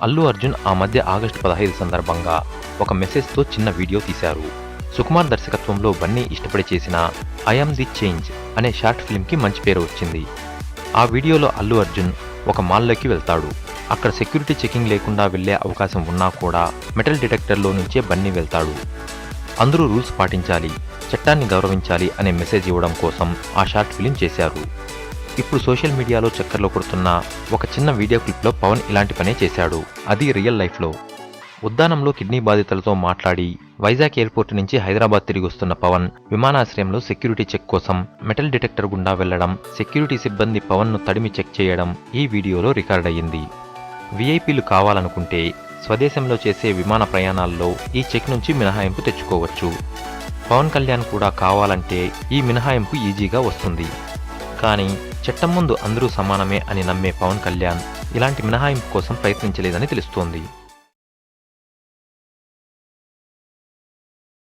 అల్లు అర్జున్ ఆ మధ్య ఆగస్టు 15 సందర్భంగా ఒక మెసేజ్తో చిన్న వీడియో తీశారు. సుకుమార్ దర్శకత్వంలో బన్నీ ఇష్టపడి చేసిన ఐ యామ్ ది చేంజ్ అనే షార్ట్ ఫిల్మ్కి మంచి పేరు వచ్చింది. ఆ వీడియోలో అల్లు అర్జున్ ఒక మాల్లోకి వెళ్తాడు. అక్కడ సెక్యూరిటీ చెకింగ్ లేకుండా వెళ్లే అవకాశం ఉన్నా కూడా మెటల్ డిటెక్టర్లో నుంచే బన్నీ వెళ్తాడు. అందరూ రూల్స్ పాటించాలి, చట్టాన్ని గౌరవించాలి అనే మెసేజ్ ఇవ్వడం కోసం ఆ షార్ట్ ఫిల్మ్ చేశారు. ఇప్పుడు సోషల్ మీడియాలో చక్కర్లో కొడుతున్న ఒక చిన్న వీడియో క్లిప్లో పవన్ ఇలాంటి పనే చేశాడు. అది రియల్ లైఫ్లో. ఉద్దానంలో కిడ్నీ బాధితులతో మాట్లాడి వైజాగ్ ఎయిర్పోర్ట్ నుంచి హైదరాబాద్ తిరిగి వస్తున్న పవన్ విమానాశ్రయంలో సెక్యూరిటీ చెక్ కోసం మెటల్ డిటెక్టర్ గుండా వెళ్లడం, సెక్యూరిటీ సిబ్బంది పవన్ను తడిమి చెక్ చేయడం ఈ వీడియోలో రికార్డ్ అయ్యింది. వీఐపీలు కావాలనుకుంటే స్వదేశంలో చేసే విమాన ప్రయాణాల్లో ఈ చెక్ నుంచి మినహాయింపు తెచ్చుకోవచ్చు. పవన్ కళ్యాణ్ కూడా కావాలంటే ఈ మినహాయింపు ఈజీగా వస్తుంది. కానీ చట్టం ముందు అందరూ సమానమే అని నమ్మే పవన్ కళ్యాణ్ ఇలాంటి మినహాయింపు కోసం ప్రయత్నించలేదని తెలుస్తోంది.